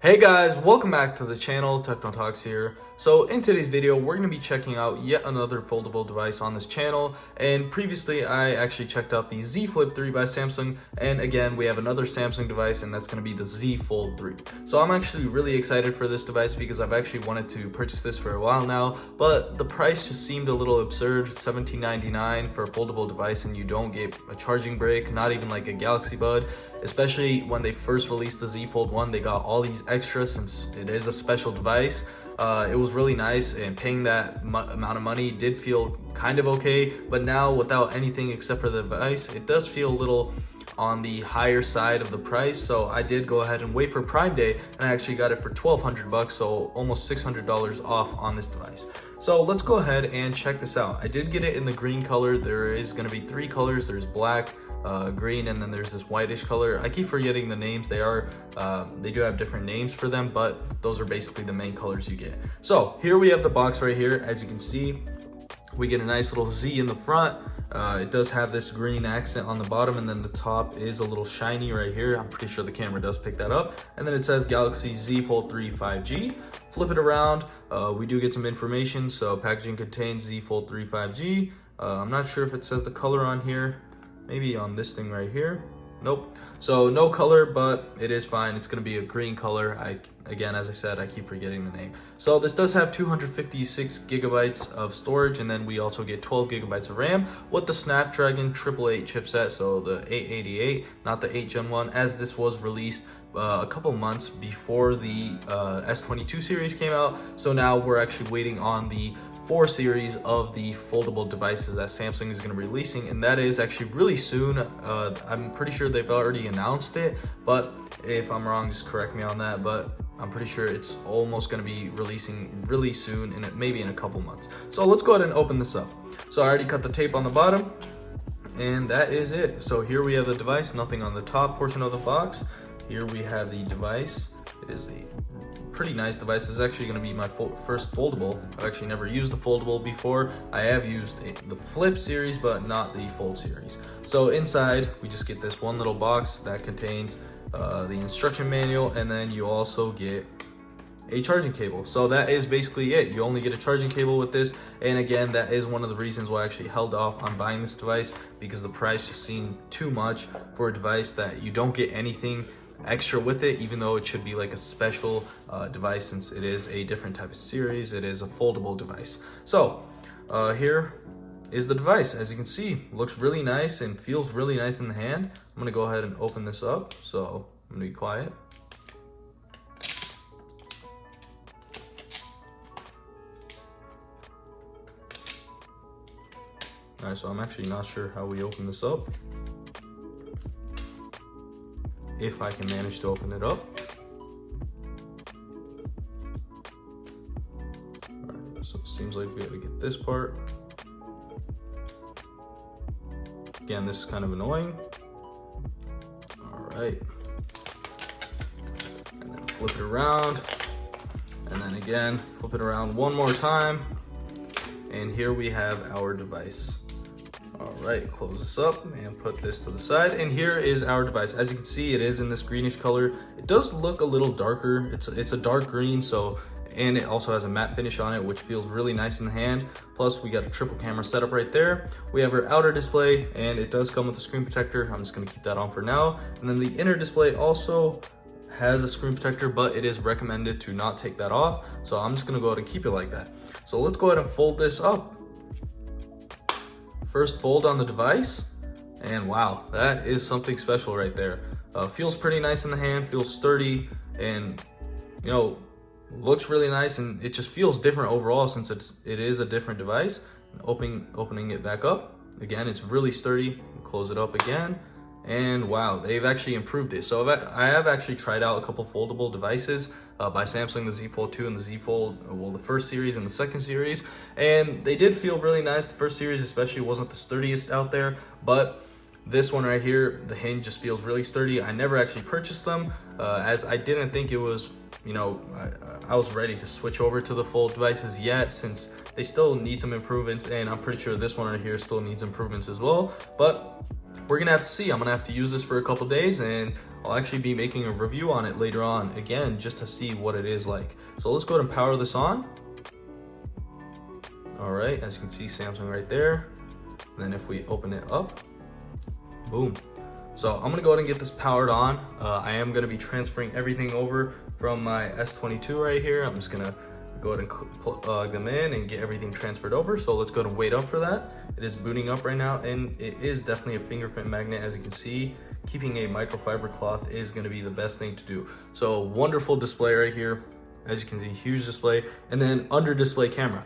Hey guys, welcome back to the channel. Techno Talks here. So in today's video, we're going to be checking out yet another foldable device on this channel. And previously, I actually checked out the Z Flip 3 by Samsung. And again, we have another Samsung device, and that's going to be the Z Fold 3. So I'm actually really excited for this device because I've actually wanted to purchase this for a while now. But the price just seemed a little absurd, $17.99 for a foldable device, and you don't get a charging brick, not even like a Galaxy Bud. Especially when they first released the Z Fold 1, they got all these extras since it is a special device. It was really nice, and paying that amount of money did feel kind of okay, but now without anything except for the device, it does feel a little on the higher side of the price. So I did go ahead and wait for Prime Day, and I actually got it for $1,200, so almost $600 off on this device. So let's go ahead and check this out. I did get it in the green color. There is going to be three colors. There's black, green, and then there's this whitish color. I keep forgetting the names. They do have different names for them, but those are basically the main colors you get. So here we have the box right here. As you can see, we get a nice little Z in the front. It does have this green accent on the bottom, and then the top is a little shiny right here. I'm pretty sure the camera does pick that up. And then it says Galaxy Z Fold 3 5G. Flip it around. We do get some information. So packaging contains Z Fold 3 5G. I'm not sure if it says the color on here. Maybe on this thing right here. Nope. So no color, but it is fine. It's going to be a green color. Again, as I said, I keep forgetting the name. So this does have 256 gigabytes of storage, and then we also get 12 gigabytes of RAM with the Snapdragon 888 chipset. So the 888, not the 8 Gen 1, as this was released a couple months before the S22 series came out. So now we're actually waiting on the 4 series of the foldable devices that Samsung is going to be releasing, and that is actually really soon. I'm pretty sure they've already announced it, but if I'm wrong, just correct me on that. But I'm pretty sure it's almost going to be releasing really soon, and maybe in a couple months. So let's go ahead and open this up. So I already cut the tape on the bottom, and that is it. So here we have the device, nothing on the top portion of the box. Here we have the device. It is a pretty nice device. This is actually going to be my first foldable. I've actually never used a foldable before. I have used the Flip series, but not the Fold series. So inside, we just get this one little box that contains the instruction manual, and then you also get a charging cable. So that is basically it. You only get a charging cable with this, and again, that is one of the reasons why I actually held off on buying this device, because the price just seemed too much for a device that you don't get anything extra with it, even though it should be like a special device since it is a different type of series. It is a foldable device. So here is the device. As you can see, looks really nice and feels really nice in the hand. I'm gonna go ahead and open this up, so I'm gonna be quiet. All right, so I'm actually not sure how we open this up, if I can manage to open it up. All right, so it seems like we have to get this part. Again, this is kind of annoying. All right. And then flip it around. And then again, flip it around one more time. And here we have our device. All right, close this up and put this to the side. And here is our device. As you can see, it is in this greenish color. It does look a little darker. It's a dark green, so, and it also has a matte finish on it, which feels really nice in the hand. Plus, we got a triple camera setup right there. We have our outer display, and it does come with a screen protector. I'm just gonna keep that on for now. And then the inner display also has a screen protector, but it is recommended to not take that off. So I'm just gonna go ahead and keep it like that. So let's go ahead and fold this up. First fold on the device, and wow, that is something special right there. Feels pretty nice in the hand, feels sturdy, and you know, looks really nice, and it just feels different overall since it is a different device. Opening it back up, again, it's really sturdy. Close it up again, and wow, they've actually improved it. So I have actually tried out a couple foldable devices by Samsung, the Z Fold 2 and the Z Fold, well, the first series and the second series, and they did feel really nice. The first series especially wasn't the sturdiest out there, but this one right here, the hinge just feels really sturdy. I never actually purchased them as I didn't think it was, you know, I was ready to switch over to the Fold devices yet, since they still need some improvements, and I'm pretty sure this one right here still needs improvements as well. But we're gonna have to see. I'm gonna have to use this for a couple days, and I'll actually be making a review on it later on, again, just to see what it is like. So let's go ahead and power this on. All right, as you can see, Samsung right there. And then if we open it up, boom. So I'm gonna go ahead and get this powered on. I am gonna be transferring everything over from my S22 right here. I'm just gonna go ahead and plug them in and get everything transferred over. So let's go ahead and wait up for that. It is booting up right now, and it is definitely a fingerprint magnet. As you can see, keeping a microfiber cloth is gonna be the best thing to do. So wonderful display right here. As you can see, huge display, and then under display camera.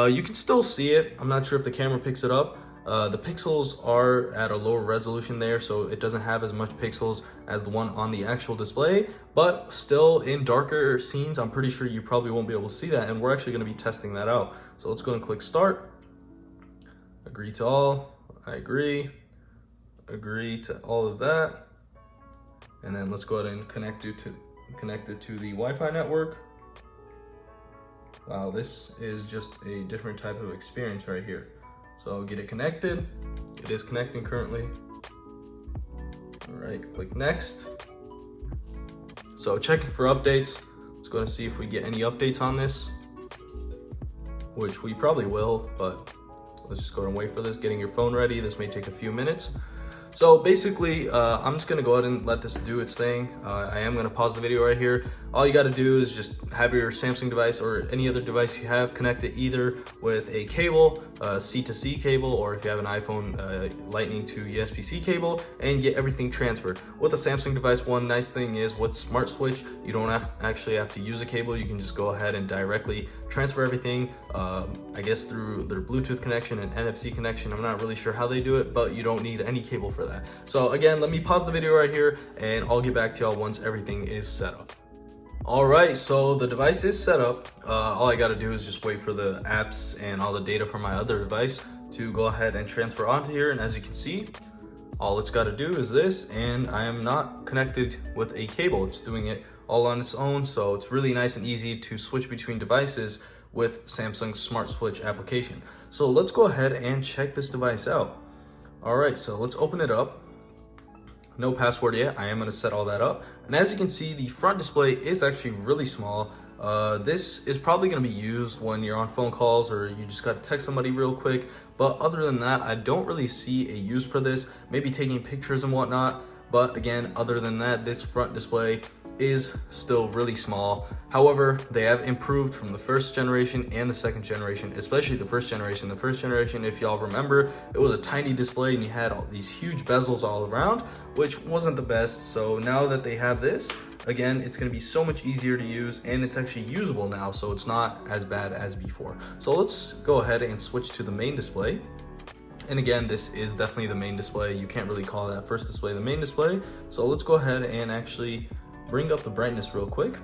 You can still see it. I'm not sure if the camera picks it up. The pixels are at a lower resolution there, so it doesn't have as much pixels as the one on the actual display, but still in darker scenes, I'm pretty sure you probably won't be able to see that, and we're actually gonna be testing that out. So let's go and click start. Agree to all, I agree to all of that. And then let's go ahead and connect it to the Wi-Fi network. Wow, this is just a different type of experience right here. So get it connected. It is connecting currently. All right, click next. So checking for updates. Let's go and see if we get any updates on this, which we probably will, but let's just go ahead and wait for this. Getting your phone ready. This may take a few minutes. So basically, I'm just gonna go ahead and let this do its thing. I am gonna pause the video right here. All you gotta do is just have your Samsung device or any other device you have connected either with a cable, C2C cable, or if you have an iPhone, Lightning to USB-C cable, and get everything transferred. With a Samsung device, one nice thing is with Smart Switch, you don't actually have to use a cable. You can just go ahead and directly transfer everything, I guess through their Bluetooth connection and NFC connection. I'm not really sure how they do it, but you don't need any cable for that. So again, let me pause the video right here, and I'll get back to y'all once everything is set up. All right, so the device is set up. All I gotta do is just wait for the apps and all the data from my other device to go ahead and transfer onto here. And as you can see, all it's gotta do is this, and I am not connected with a cable. It's doing it all on its own. So it's really nice and easy to switch between devices with Samsung's Smart Switch application. So let's go ahead and check this device out. All right, so let's open it up. No password yet. I am going to set all that up. And as you can see, the front display is actually really small. This is probably going to be used when you're on phone calls or you just got to text somebody real quick. But other than that, I don't really see a use for this. Maybe taking pictures and whatnot. But again, other than that, this front display is still really small. However, they have improved from the first generation and the second generation, especially the first generation. The first generation, if y'all remember, it was a tiny display and you had all these huge bezels all around, which wasn't the best. So now that they have this, again, it's gonna be so much easier to use, and it's actually usable now, so it's not as bad as before. So let's go ahead and switch to the main display. And again, this is definitely the main display. You can't really call that first display the main display. So let's go ahead and actually bring up the brightness real quick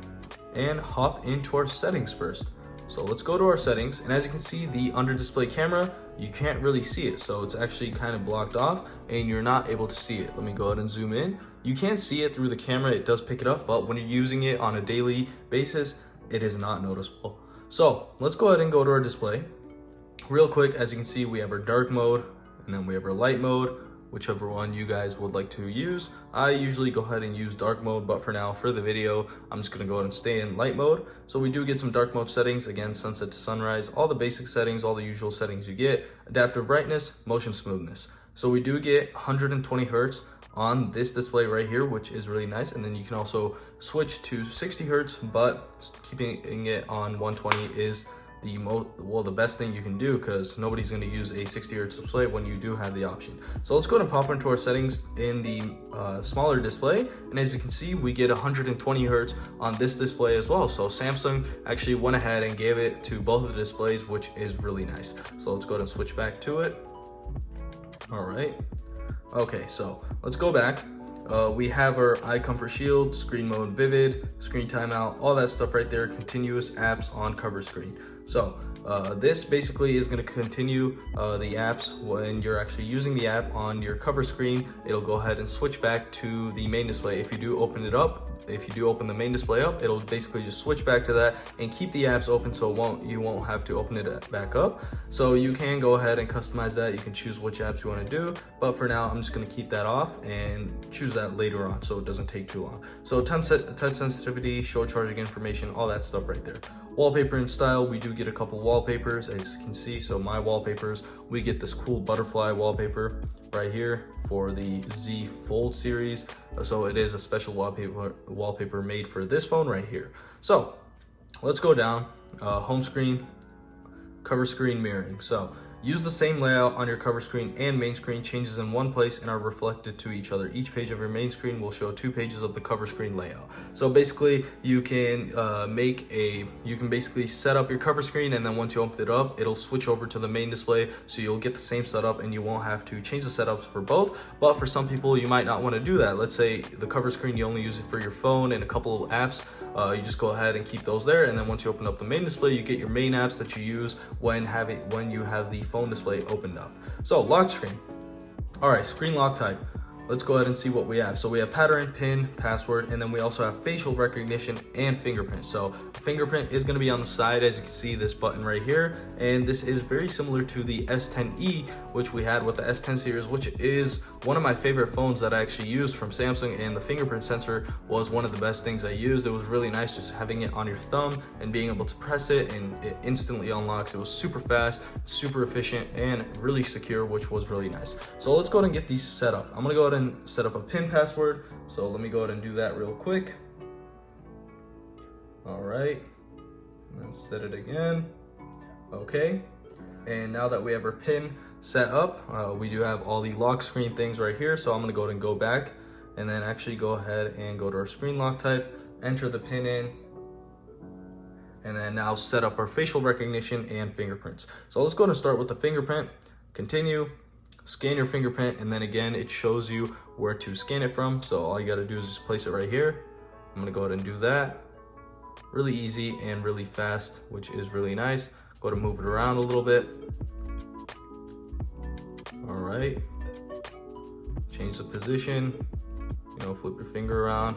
and hop into our settings first. So let's go to our settings, and as you can see, the under display camera, you can't really see it. So it's actually kind of blocked off and you're not able to see it. Let me go ahead and zoom in. You can see it through the camera. It does pick it up, but when you're using it on a daily basis, it is not noticeable. So let's go ahead and go to our display. Real quick, as you can see, we have our dark mode, and then we have our light mode, whichever one you guys would like to use. I usually go ahead and use dark mode, but for now, for the video, I'm just gonna go ahead and stay in light mode. So we do get some dark mode settings, again, sunset to sunrise, all the basic settings, all the usual settings you get, adaptive brightness, motion smoothness. So we do get 120 Hertz on this display right here, which is really nice. And then you can also switch to 60 Hertz, but keeping it on 120 is the best thing you can do, because nobody's going to use a 60 Hertz display when you do have the option. So let's go ahead and pop into our settings in the smaller display, and as you can see, we get 120 Hertz on this display as well. So Samsung actually went ahead and gave it to both of the displays, which is really nice. So let's go ahead and switch back to it. All right, okay, so let's go back. We have our eye comfort shield, screen mode vivid, screen timeout, all that stuff right there, continuous apps on cover screen. So This basically is going to continue the apps when you're actually using the app on your cover screen. It'll go ahead and switch back to the main display. If you do open it up, if you do open the main display up, it'll basically just switch back to that and keep the apps open, so you won't have to open it back up. So you can go ahead and customize that. You can choose which apps you want to do, but for now I'm just going to keep that off and choose that later on so it doesn't take too long. So touch sensitivity, show charging information, all that stuff right there. Wallpaper and style, we do get a couple wallpapers, as you can see. So my wallpapers, we get this cool butterfly wallpaper right here for the Z Fold series. So it is a special wallpaper made for this phone right here. So let's go down, home screen, cover screen mirroring. So use the same layout on your cover screen and main screen. Changes in one place and are reflected to each other. Each page of your main screen will show 2 pages of the cover screen layout. So basically you can basically set up your cover screen, and then once you open it up, it'll switch over to the main display, so you'll get the same setup and you won't have to change the setups for both. But for some people, you might not want to do that. Let's say the cover screen, you only use it for your phone and a couple of apps. You just go ahead and keep those there, and then once you open up the main display, you get your main apps that you use when you have the phone display opened up. So lock screen. All right, screen lock type. Let's go ahead and see what we have. So we have pattern, pin, password, and then we also have facial recognition and fingerprint. So fingerprint is going to be on the side, as you can see, this button right here, and this is very similar to the S10e, which we had with the S10 series, which is one of my favorite phones that I actually used from Samsung, and the fingerprint sensor was one of the best things I used. It was really nice just having it on your thumb and being able to press it and it instantly unlocks. It was super fast, super efficient, and really secure, which was really nice. So let's go ahead and get these set up. I'm gonna go ahead and set up a pin password. So let me go ahead and do that real quick. All right, let's set it again. Okay, and now that we have our pin set up, we do have all the lock screen things right here. So I'm gonna go ahead and go back and then actually go ahead and go to our screen lock type, enter the pin in, and then now set up our facial recognition and fingerprints. So let's go ahead and start with the fingerprint. Continue, scan your fingerprint, and then again it shows you where to scan it from. So all you got to do is just place it right here. I'm gonna go ahead and do that. Really easy and really fast, which is really nice. Go to move it around a little bit. All right, change the position, flip your finger around.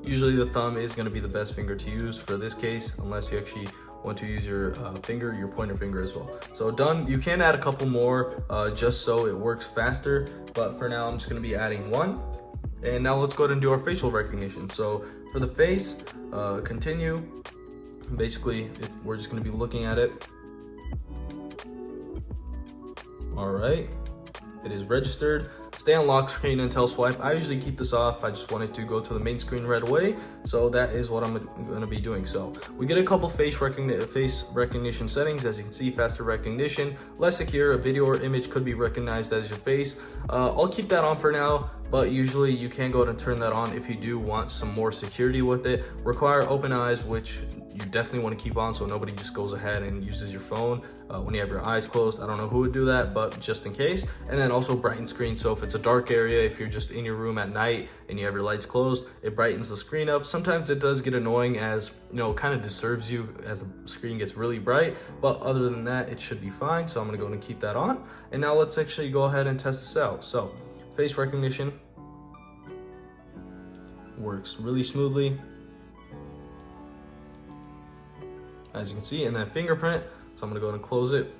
Usually the thumb is going to be the best finger to use for this case, unless you actually want to use your your pointer finger as well. So done. You can add a couple more just so it works faster, but for now I'm just going to be adding one. And now let's go ahead and do our facial recognition. So for the face, continue. Basically, we're just going to be looking at it. All right, it is registered. Stay on lock screen until swipe. I usually keep this off. I just wanted to go to the main screen right away. So that is what I'm going to be doing. So we get a couple face recognition settings. As you can see, faster recognition, less secure. A video or image could be recognized as your face. I'll keep that on for now, but usually you can go ahead and turn that on if you do want some more security with it. Require open eyes, which you definitely want to keep on so nobody just goes ahead and uses your phone when you have your eyes closed. I don't know who would do that, but just in case. And then also brighten screen. So if it's a dark area, if you're just in your room at night and you have your lights closed, it brightens the screen up. Sometimes it does get annoying, as it kind of disturbs you as the screen gets really bright, but other than that, it should be fine. So I'm going to go and keep that on. And now let's actually go ahead and test this out. So face recognition works really smoothly, as you can see, and then fingerprint. So I'm gonna go ahead and close it,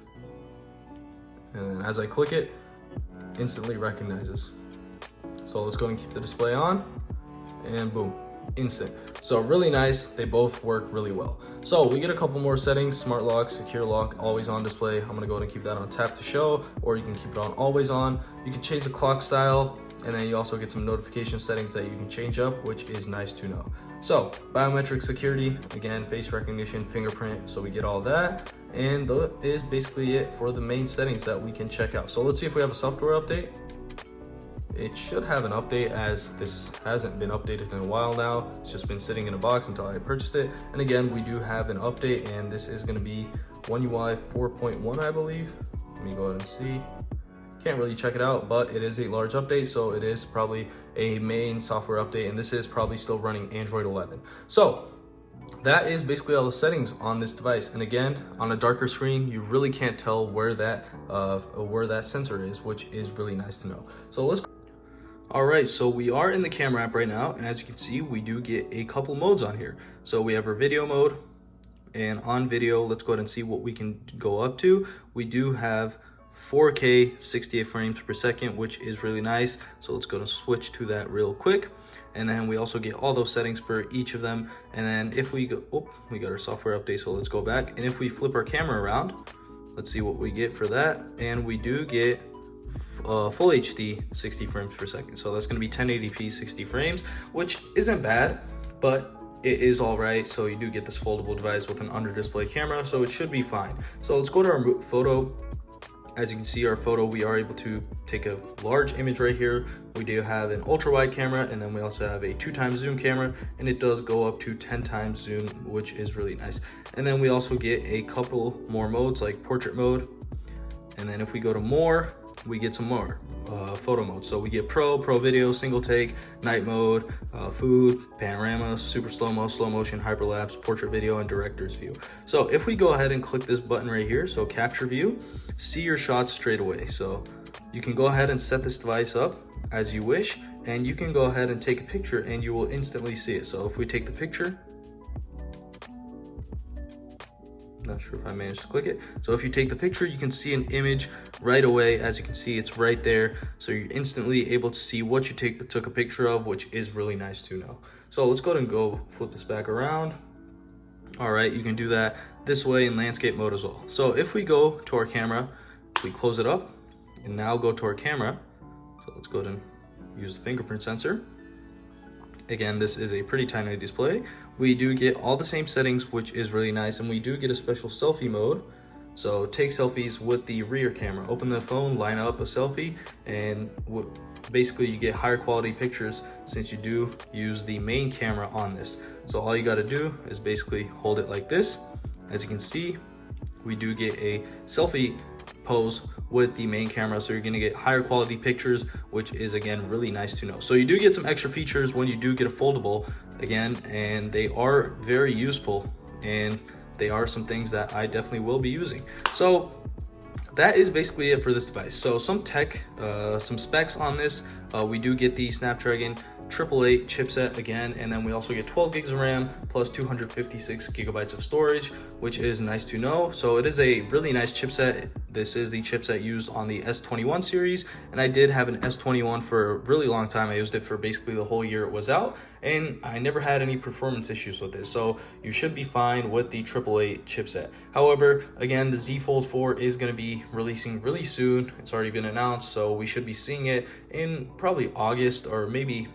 and then as I click it, instantly recognizes. So let's go ahead and keep the display on, and boom, instant. So really nice. They both work really well. So we get a couple more settings: smart lock, secure lock, always on display. I'm gonna go ahead and keep that on tap to show, or you can keep it on always on. You can change the clock style, and then you also get some notification settings that you can change up, which is nice to know. So biometric security, again, face recognition, fingerprint, so we get all that. And that is basically it for the main settings that we can check out. So let's see if we have a software update. It should have an update, as this hasn't been updated in a while now. It's just been sitting in a box until I purchased it. And again, we do have an update, and this is going to be One UI 4.1, I believe. Let me go ahead and see. Can't really check it out, but it is a large update, so it is probably a main software update, and this is probably still running Android 11. So that is basically all the settings on this device. And again, on a darker screen, you really can't tell where that sensor is, which is really nice to know. So let's. All right, so we are in the camera app right now, and as you can see, we do get a couple modes on here. So we have our video mode, and on video, let's go ahead and see what we can go up to. We do have 4K 68 frames per second, which is really nice. So let's go to switch to that real quick. And then we also get all those settings for each of them. And then if we go, oh, we got our software update, so let's go back. And if we flip our camera around, let's see what we get for that. And we do get full HD 60 frames per second. So that's gonna be 1080p 60 frames, which isn't bad, but it is all right. So you do get this foldable device with an under display camera, so it should be fine. So let's go to our photo. As you can see, our photo, we are able to take a large image right here. We do have an ultra wide camera, and then we also have a 2x zoom camera, and it does go up to 10x zoom, which is really nice. And then we also get a couple more modes like portrait mode. And then if we go to more, we get some more photo modes. So we get pro video, single take, night mode, food, panorama, super slow-mo, slow motion, hyperlapse, portrait video, and director's view. So if we go ahead and click this button right here, so capture view, see your shots straight away. So you can go ahead and set this device up as you wish, and you can go ahead and take a picture and you will instantly see it. So if we take the picture, not sure if I managed to click it. So if you take the picture, you can see an image right away. As you can see, it's right there. So you're instantly able to see what you took a picture of, which is really nice to know. So let's go ahead and go flip this back around. All right, you can do that this way in landscape mode as well. So if we go to our camera, we close it up and now go to our camera. So let's go ahead and use the fingerprint sensor. Again, this is a pretty tiny display. We do get all the same settings, which is really nice, and we do get a special selfie mode. So take selfies with the rear camera. Open the phone, line up a selfie, and basically you get higher quality pictures since you do use the main camera on this. So all you gotta do is basically hold it like this. As you can see, we do get a selfie pose with the main camera, so you're gonna get higher quality pictures, which is again really nice to know. So you do get some extra features when you do get a foldable again, and they are very useful, and they are some things that I definitely will be using. So that is basically it for this device. So some tech, some specs on this, we do get the Snapdragon 888 chipset again, and then we also get 12 gigs of RAM plus 256 gigabytes of storage, which is nice to know. So it is a really nice chipset. This is the chipset used on the S21 series, and I did have an S21 for a really long time. I used it for basically the whole year it was out, and I never had any performance issues with it. So you should be fine with the 888 chipset. However, again, the Z Fold 4 is going to be releasing really soon. It's already been announced, so we should be seeing it in probably August, or maybe,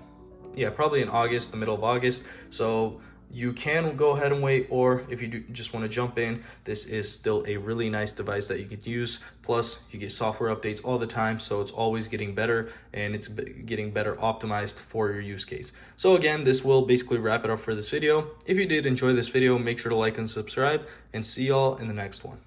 yeah, probably in August, the middle of August. So you can go ahead and wait, or if you do just want to jump in, this is still a really nice device that you could use. Plus, you get software updates all the time, so it's always getting better, and it's getting better optimized for your use case. So again, this will basically wrap it up for this video. If you did enjoy this video, make sure to like and subscribe, and see y'all in the next one.